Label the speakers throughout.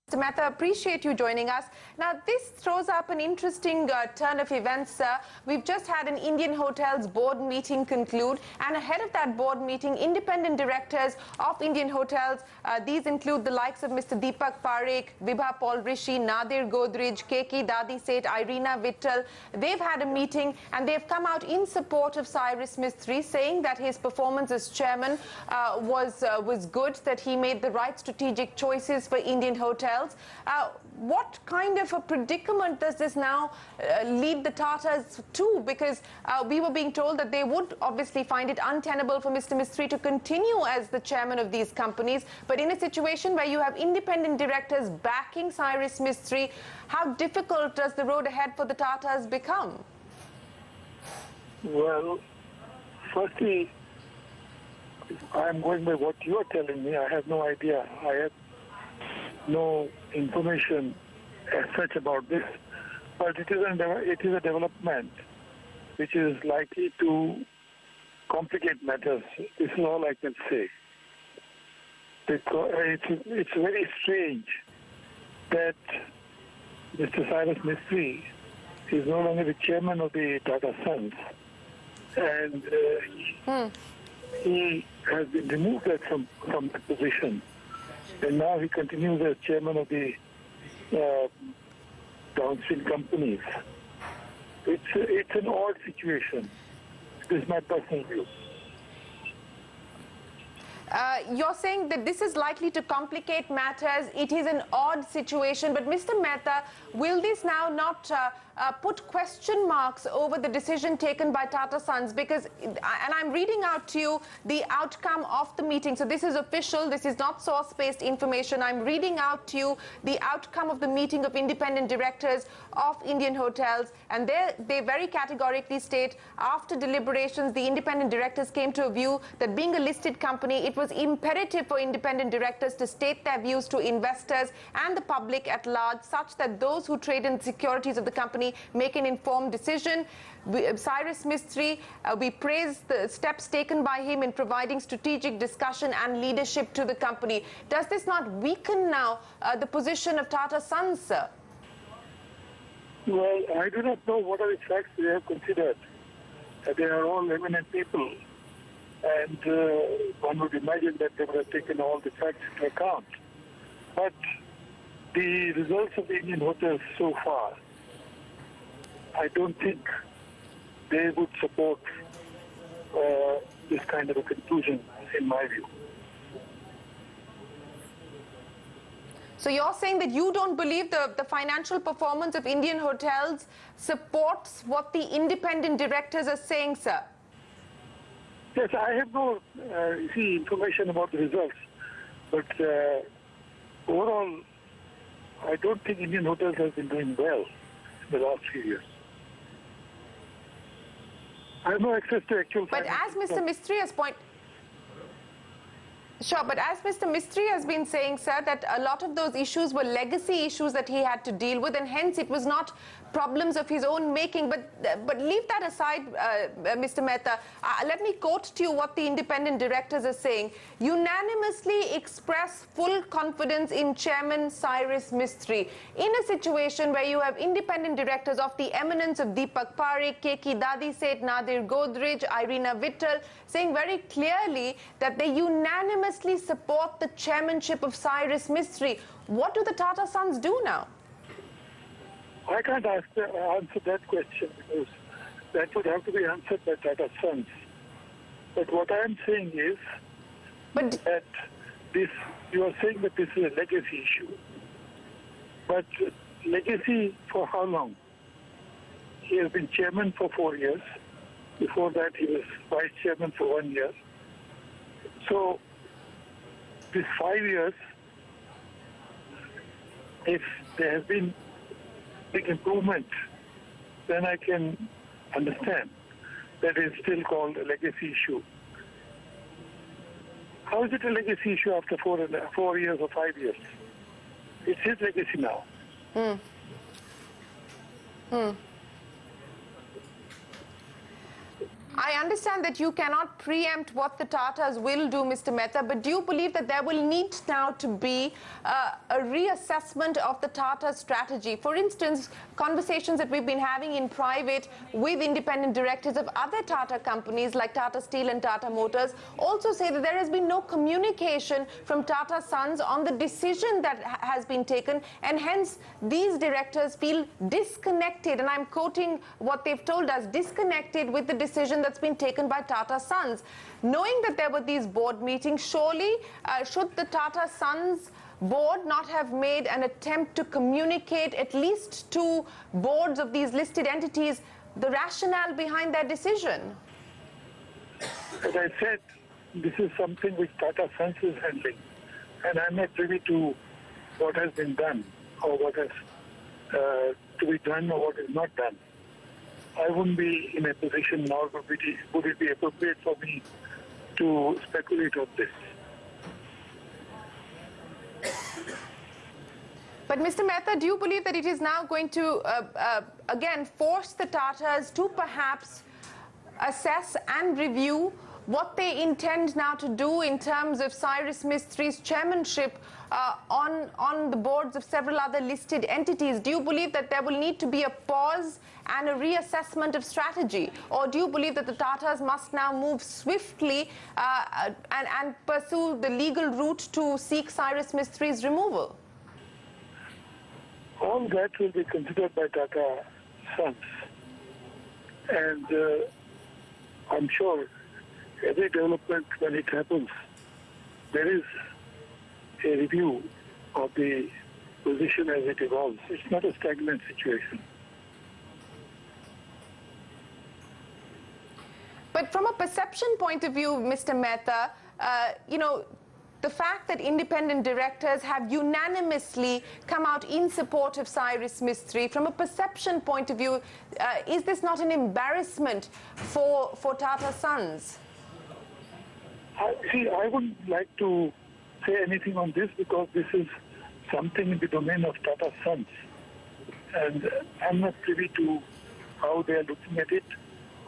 Speaker 1: Mr. Mehta, appreciate you joining us. Now, this throws up an interesting turn of events, sir. We've just had an Indian Hotels board meeting conclude, and ahead of that board meeting, independent directors of Indian Hotels, these include the likes of Mr. Deepak Parekh, Vibha Paul Rishi, Nadir Godrej, Keki Dadi Seth, Irina Vittal. They've had a meeting and they've come out in support of Cyrus Mistry, saying that his performance as chairman was good, that he made the right strategic choices for Indian Hotels. What kind of a predicament does this now lead the Tatas to? Because we were being told that they would obviously find it untenable for Mr. Mistry to continue as the chairman of these companies. But in a situation where you have independent directors backing Cyrus Mistry, how difficult does the road ahead for the Tatas become?
Speaker 2: Well, firstly, I'm going by what you are telling me. I have no idea. I have no information as such about this, but it is a development which is likely to complicate matters. This is all I can say. Because it's very strange that Mr. Cyrus Mistry is no longer the chairman of the Tata Sons, and he has been removed from that position. And now he continues as chairman of the downstream companies. It's an odd situation. This is my personal view.
Speaker 1: You're saying that this is likely to complicate matters. It is an odd situation. But Mr. Mehta, will this now not put question marks over the decision taken by Tata Sons? Because, and I'm reading out to you the outcome of the meeting. So this is official. This is not source-based information. I'm reading out to you the outcome of the meeting of independent directors of Indian Hotels. And they very categorically state, after deliberations, the independent directors came to a view that being a listed company, it was imperative for independent directors to state their views to investors and the public at large, such that those who trade in securities of the company make an informed decision. Cyrus Mistry, we praise the steps taken by him in providing strategic discussion and leadership to the company. Does this not weaken now the position of Tata Sons, sir?
Speaker 2: Well, I do not know what are the facts they have considered. They are all eminent people, and one would imagine that they would have taken all the facts into account. But the results of the Indian Hotels so far, I don't think they would support this kind of a conclusion, in my view.
Speaker 1: So you're saying that you don't believe the financial performance of Indian Hotels supports what the independent directors are saying, sir?
Speaker 2: Yes, I have no information about the results, but overall, I don't think Indian Hotels has been doing well in the last few years. I have no access to actual.
Speaker 1: But as Mr. Mistry has pointed. Sure, but as Mr. Mistry has been saying, sir, that a lot of those issues were legacy issues that he had to deal with, and hence it was not problems of his own making. But leave that aside, Mr. Mehta. Let me quote to you what the independent directors are saying. Unanimously express full confidence in Chairman Cyrus Mistry. In a situation where you have independent directors of the eminence of Deepak Parekh, Keki Dadi Seth, Nadir Godrej, Irina Vittal, saying very clearly that they unanimously support the chairmanship of Cyrus Mistry. What do the Tata Sons do now?
Speaker 2: I can't answer that question because that would have to be answered by Tata Sons. But what I am saying is that you are saying that this is a legacy issue. But legacy for how long? He has been chairman for 4 years. Before that, he was vice chairman for 1 year. So, these 5 years, if there has been big improvement, then I can understand that is still called a legacy issue. How is it a legacy issue after 4 years or 5 years? It's his legacy now.
Speaker 1: I understand that you cannot preempt what the Tatas will do, Mr. Mehta, but do you believe that there will need now to be a reassessment of the Tata strategy? For instance, conversations that we've been having in private with independent directors of other Tata companies like Tata Steel and Tata Motors also say that there has been no communication from Tata Sons on the decision that has been taken, and hence these directors feel disconnected, and I'm quoting what they've told us, disconnected with the decision that's been taken by Tata Sons. Knowing that there were these board meetings, surely should the Tata Sons board not have made an attempt to communicate at least to boards of these listed entities the rationale behind their decision?
Speaker 2: As I said, this is something which Tata Sons is handling, and I'm not privy to what has been done or what has to be done or what is not done. I wouldn't be in a position, nor would it be appropriate for me to speculate on this.
Speaker 1: But Mr. Mehta, do you believe that it is now going to, again, force the Tatas to perhaps assess and review what they intend now to do in terms of Cyrus Mistry's chairmanship on the boards of several other listed entities? Do you believe that there will need to be a pause and a reassessment of strategy? Or do you believe that the Tatas must now move swiftly and pursue the legal route to seek Cyrus Mistry's removal?
Speaker 2: All that will be considered by Tata Sons. And I'm sure every development, when it happens, there is a review of the position as it evolves. It's not a stagnant situation.
Speaker 1: But from a perception point of view, Mr. Mehta, you know, the fact that independent directors have unanimously come out in support of Cyrus Mistry, from a perception point of view, is this not an embarrassment for Tata Sons?
Speaker 2: I wouldn't like to say anything on this because this is something in the domain of Tata Sons. And I'm not privy to how they are looking at it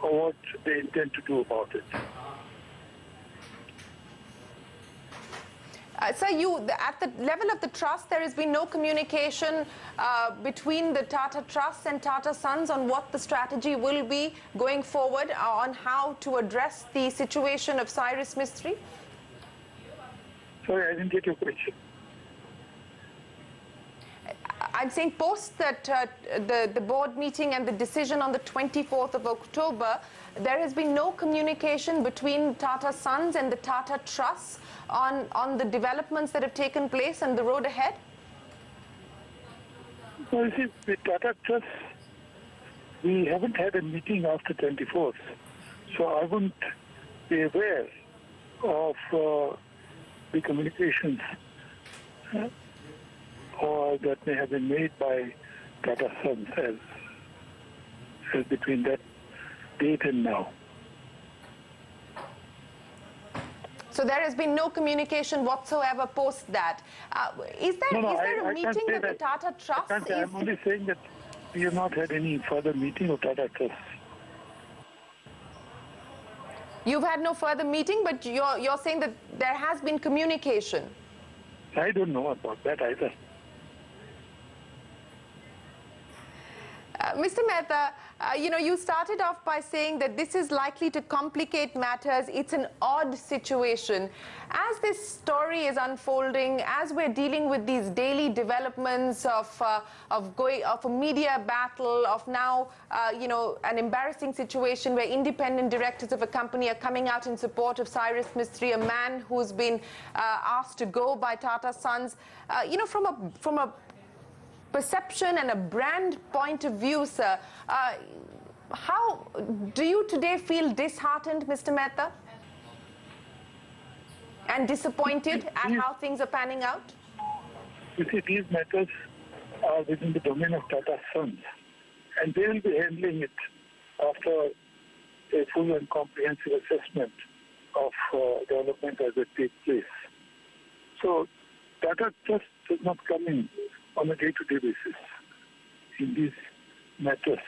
Speaker 2: or what they intend to do about it.
Speaker 1: Sir, at the level of the trust, there has been no communication between the Tata Trust and Tata Sons on what the strategy will be going forward on how to address the situation of Cyrus Mistry?
Speaker 2: Sorry, I didn't get your question.
Speaker 1: I'm saying post that the board meeting and the decision on the 24th of October, there has been no communication between Tata Sons and the Tata Trust on the developments that have taken place and the road ahead?
Speaker 2: Well, you see, with Tata Trust, we haven't had a meeting after 24th, so I wouldn't be aware of the communications or that may have been made by Tata Sons as between that date and now.
Speaker 1: So there has been no communication whatsoever post that. Is there a meeting that the Tata Trust is...
Speaker 2: I'm only saying that we have not had any further meeting of Tata Trust.
Speaker 1: You've had no further meeting, but you're saying that there has been communication.
Speaker 2: I don't know about that either.
Speaker 1: Mr. Mehta, you started off by saying that this is likely to complicate matters. It's an odd situation. As this story is unfolding, as we're dealing with these daily developments of a media battle, of now, an embarrassing situation where independent directors of a company are coming out in support of Cyrus Mistry, a man who's been asked to go by Tata Sons, from a perception and a brand point of view, sir, how do you today feel disheartened, Mr. Mehta, and disappointed at how things are panning out?
Speaker 2: You see, these matters are within the domain of Tata Sons, and they will be handling it after a full and comprehensive assessment of development as it takes place. So Tata just does not come in on a day-to-day basis in these matters.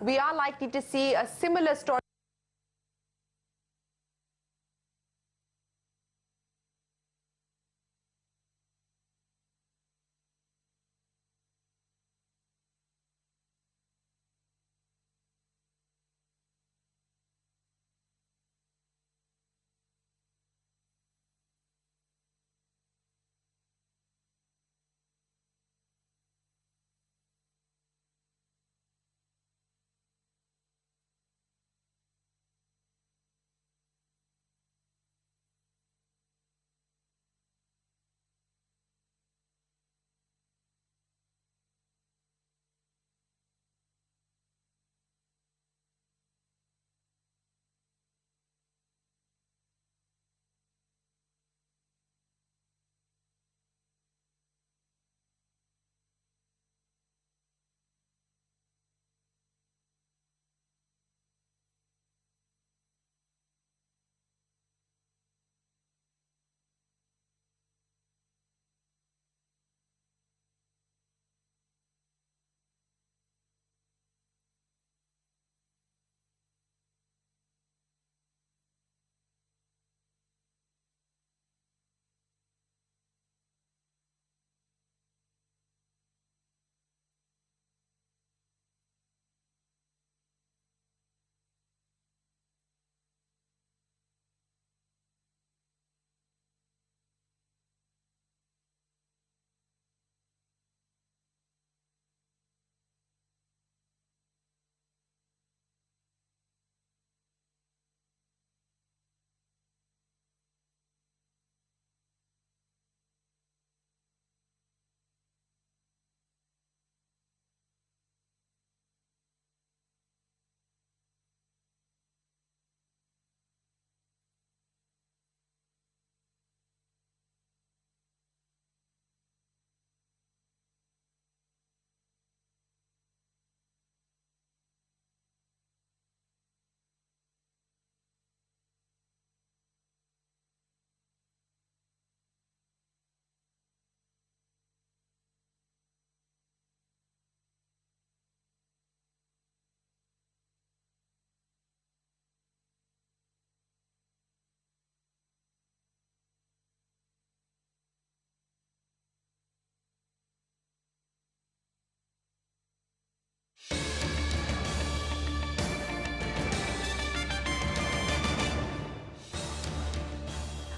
Speaker 1: we are likely to see a similar story.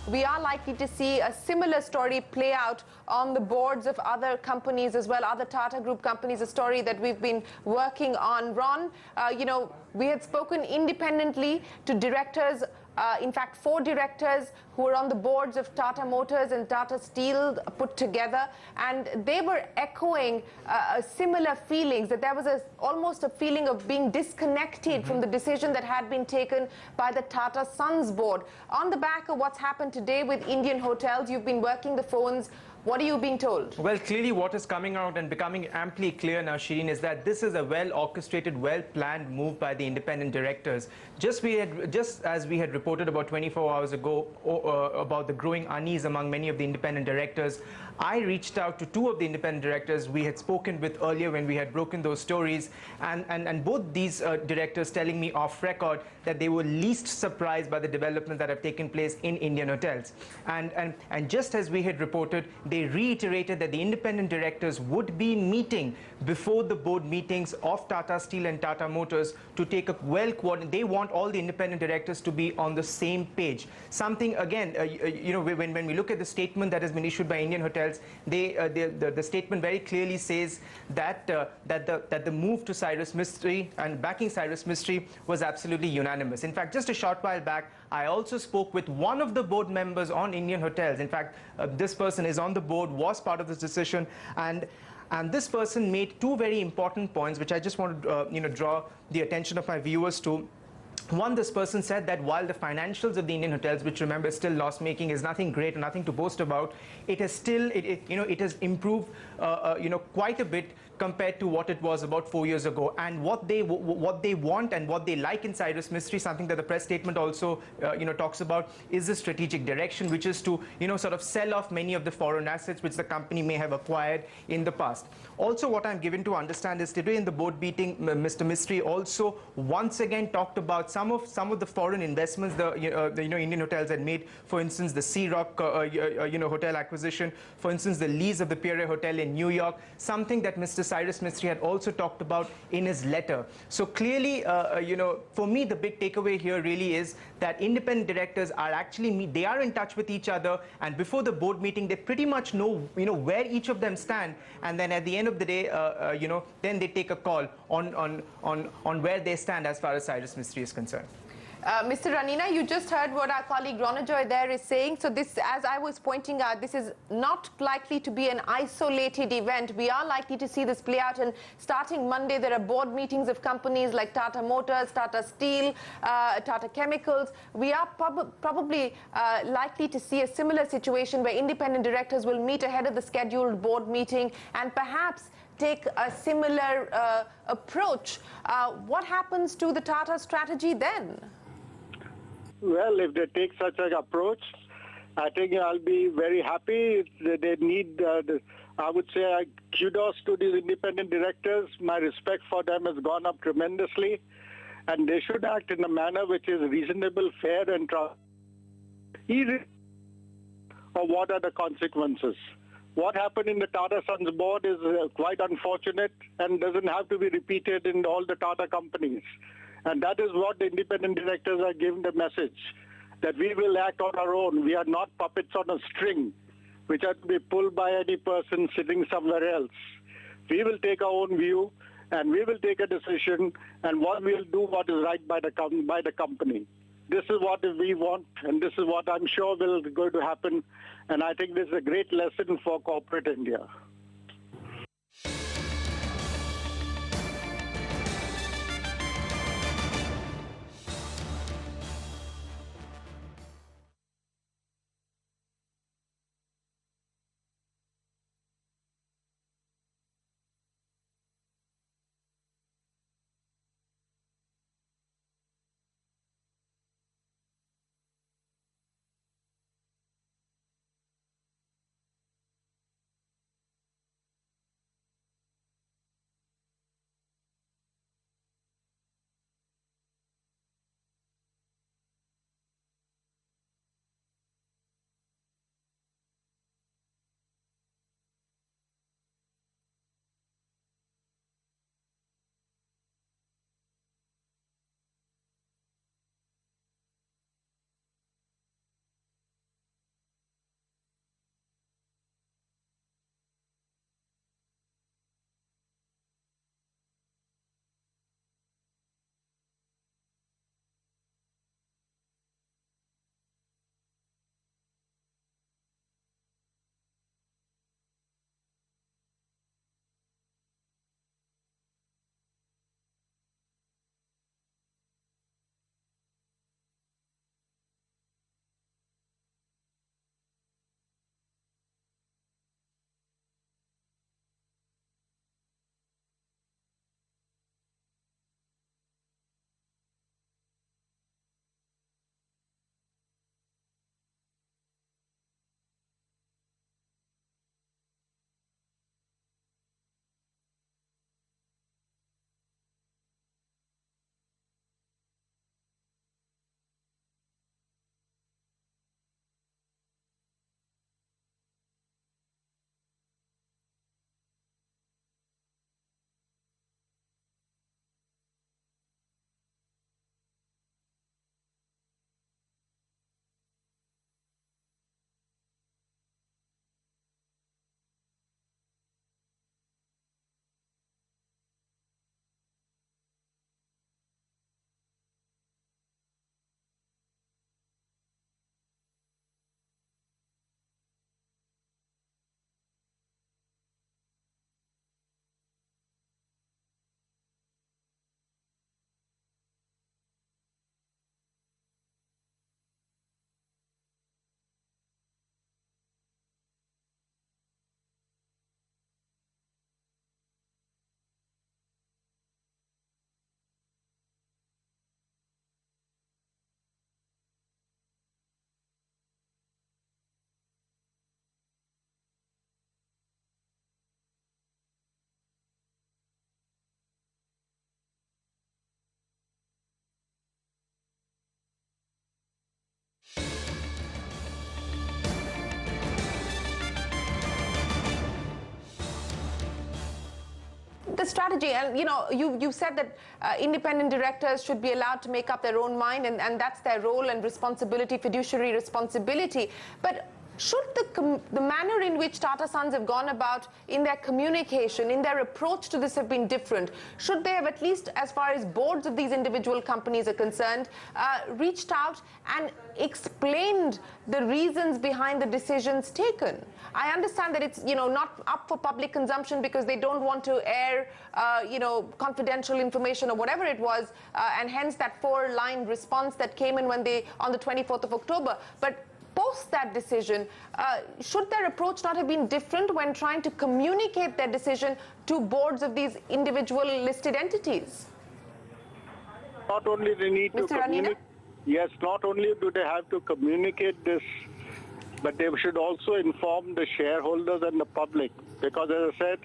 Speaker 1: We are likely to see a similar story play out on the boards of other companies as well, other Tata Group companies, a story that we've been working on. Ron, we had spoken independently to directors, in fact, 4 directors who were on the boards of Tata Motors and Tata Steel put together, and they were echoing similar feelings, that there was almost a feeling of being disconnected from the decision that had been taken by the Tata Sons board. On the back of what's happened today with Indian Hotels, you've been working the phones. What are you being told?
Speaker 3: Well, clearly what is coming out and becoming amply clear now, Shireen, is that this is a well-orchestrated, well-planned move by the independent directors. Just as we had reported about 24 hours ago about the growing unease among many of the independent directors, I reached out to 2 of the independent directors we had spoken with earlier when we had broken those stories, and both these directors telling me off record that they were least surprised by the developments that have taken place in Indian Hotels. And just as we had reported, they reiterated that the independent directors would be meeting before the board meetings of Tata Steel and Tata Motors to take a well-coordinated. They want all the independent directors to be on the same page. Something, again, when we look at the statement that has been issued by Indian Hotels, the statement very clearly says that the move to Cyrus Mistry and backing Cyrus Mistry was absolutely unanimous. In fact, just a short while back, I also spoke with one of the board members on Indian Hotels. In fact, this person is on the board, was part of this decision, and this person made 2 very important points, which I just want to draw the attention of my viewers to. One, this person said that while the financials of the Indian Hotels, which remember is still loss-making, is nothing great and nothing to boast about, it has still, it has improved, quite a bit compared to what it was about 4 years ago. And what they want and what they like in Cyrus Mistry, something that the press statement also talks about, is the strategic direction, which is to sort of sell off many of the foreign assets which the company may have acquired in the past. Also, what I'm given to understand is today in the board meeting, Mr. Mistry also once again talked about some of the foreign investments the Indian hotels had made. For instance, the Sea Rock hotel acquisition. For instance, the lease of the Pierre Hotel in New York. Something that Mr. Cyrus Mistry had also talked about in his letter. So clearly, for me, the big takeaway here really is that independent directors are actually they are in touch with each other, and before the board meeting, they pretty much know where each of them stand, and then at the end of the day, then they take a call on where they stand as far as Cyrus Mistry is concerned.
Speaker 1: Mr. Ranina, you just heard what our colleague Ronojoy there is saying. So this, as I was pointing out, this is not likely to be an isolated event. We are likely to see this play out, and starting Monday, there are board meetings of companies like Tata Motors, Tata Steel, Tata Chemicals. We are probably likely to see a similar situation where independent directors will meet ahead of the scheduled board meeting and perhaps take a similar approach. What happens to the Tata strategy then?
Speaker 4: Well, if they take such an approach, I think I'll be very happy. They need, I would say, kudos to these independent directors. My respect for them has gone up tremendously. And they should act in a manner which is reasonable, fair, and trustworthy. Or what are the consequences? What happened in the Tata Sons board is quite unfortunate and doesn't have to be repeated in all the Tata companies. And that is what the independent directors are giving the message, that we will act on our own. We are not puppets on a string, which are to be pulled by any person sitting somewhere else. We will take our own view, and we will take a decision, and we'll do what is right by the company. This is what we want, and this is what I'm sure will going to happen. And I think this is a great lesson for corporate India.
Speaker 1: strategy. And, you know, you said that independent directors should be allowed to make up their own mind, and that's their role and responsibility, fiduciary responsibility. But should the manner in which Tata Sons have gone about in their communication, in their approach to this have been different? Should they have, at least as far as boards of these individual companies are concerned, reached out and explained the reasons behind the decisions taken? I understand that it's, you know, not up for public consumption because they don't want to air, you know, confidential information or whatever it was, and hence that 4-line response that came in when they, on the 24th of October. But post that decision, should their approach not have been different when trying to communicate their decision to boards of these individual listed entities?
Speaker 4: Not only they need to communicate, yes, not only do they have to communicate this, but they should also inform the shareholders and the public. Because as I said,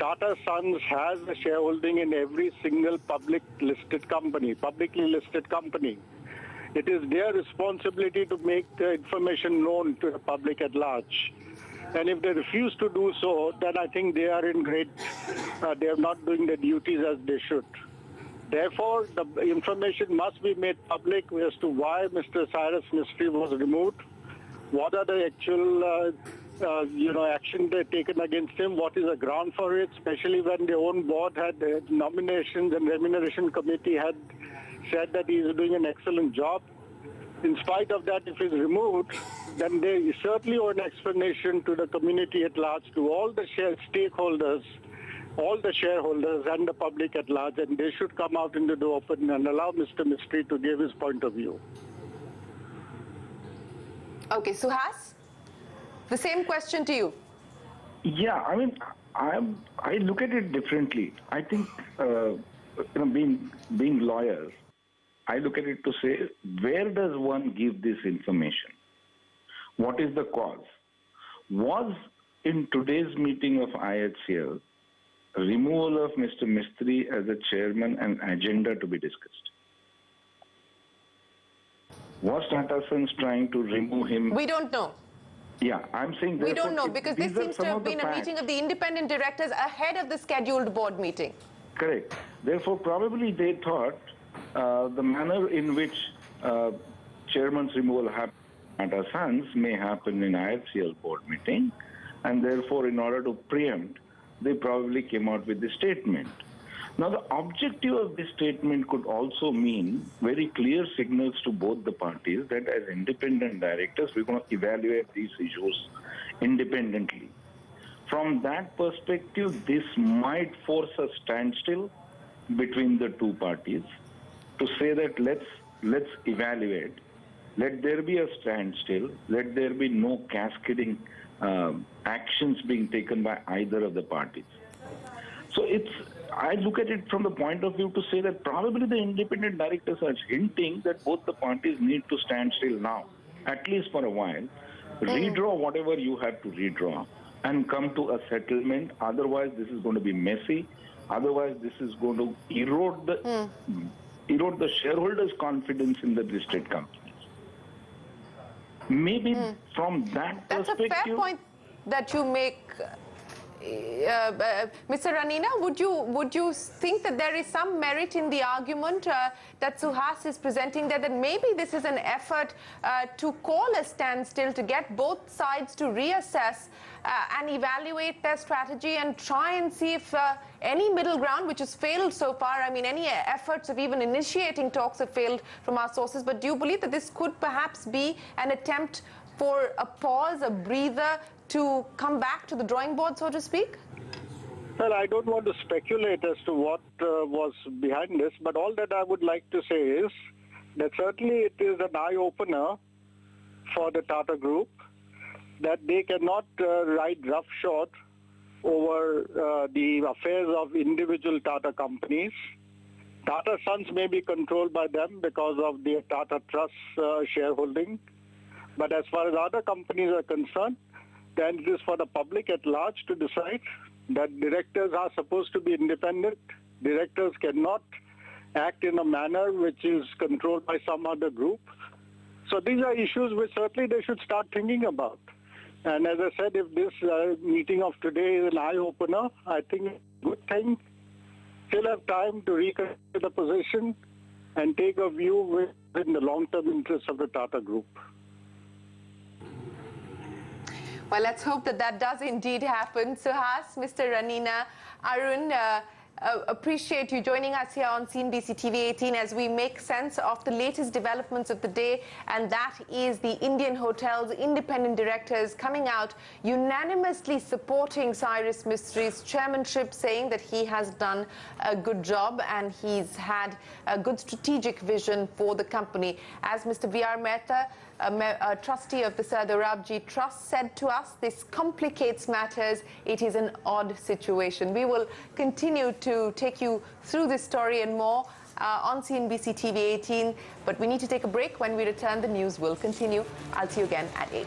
Speaker 4: Tata Sons has a shareholding in every single publicly listed company. It is their responsibility to make the information known to the public at large. And if they refuse to do so, then I think they are in they are not doing their duties as they should. Therefore, the information must be made public as to why Mr. Cyrus Mistry was removed, what are the actual action they've taken against him, what is the ground for it, especially when their own board had nominations and remuneration committee had said that he is doing an excellent job. In spite of that, if he's removed, then they certainly owe an explanation to the community at large, to all the stakeholders, all the shareholders and the public at large, and they should come out into the open and allow Mr. Mistry to give his point of view.
Speaker 1: Okay, Suhas, the same question to you.
Speaker 5: Yeah, I mean, I look at it differently. I think, being lawyers, I look at it to say, where does one give this information? What is the cause? Was in today's meeting of IHCL, removal of Mr. Mistry as a chairman an agenda to be discussed? Was Tata Sons trying to remove him?
Speaker 1: We don't know.
Speaker 5: Yeah, I'm saying...
Speaker 1: We don't know, because this seems to have been a meeting of the independent directors ahead of the scheduled board meeting.
Speaker 5: Correct. Therefore, probably they thought the manner in which chairman's removal happened at Tata Sons may happen in IHCL board meeting, and therefore, in order to preempt, they probably came out with this statement. Now, the objective of this statement could also mean very clear signals to both the parties that as independent directors, we're going to evaluate these issues independently. From that perspective, this might force a standstill between the two parties to say that let's evaluate. Let there be a standstill. Let there be no cascading actions being taken by either of the parties. So I look at it from the point of view to say that probably the independent directors are hinting that both the parties need to stand still now, at least for a while, redraw whatever you have to redraw, and come to a settlement. Otherwise, this is going to be messy. Otherwise, this is going to erode the shareholders' confidence in the listed companies. Maybe from that perspective...
Speaker 1: That's a fair point that you make, Mr. Ranina. Would you think that there is some merit in the argument that Suhas is presenting there, that maybe this is an effort to call a standstill, to get both sides to reassess and evaluate their strategy and try and see if any middle ground, which has failed so far, I mean, any efforts of even initiating talks have failed from our sources, but do you believe that this could perhaps be an attempt for a pause, a breather, to come back to the drawing board, so to speak?
Speaker 4: Well, I don't want to speculate as to what was behind this, but all that I would like to say is that certainly it is an eye-opener for the Tata Group that they cannot ride roughshod over the affairs of individual Tata companies. Tata Sons may be controlled by them because of their Tata Trust shareholding, but as far as other companies are concerned, then it is for the public at large to decide that directors are supposed to be independent. Directors cannot act in a manner which is controlled by some other group. So these are issues which certainly they should start thinking about. And as I said, if this meeting of today is an eye-opener, I think it's a good thing still have time to reconsider the position and take a view within the long-term interests of the Tata Group.
Speaker 1: Well, let's hope that that does indeed happen. Suhas, Mr. Ranina, Arun, appreciate you joining us here on CNBC TV 18 as we make sense of the latest developments of the day, and that is the Indian Hotels independent directors coming out unanimously supporting Cyrus Mistry's chairmanship, saying that he has done a good job and he's had a good strategic vision for the company. As Mr. V.R. Mehta, a trustee of the Sardarabji Trust, said to us, this complicates matters. It is an odd situation. We will continue to take you through this story and more on CNBC TV 18, but we need to take a break. When we return, the news will continue. I'll see you again at 8.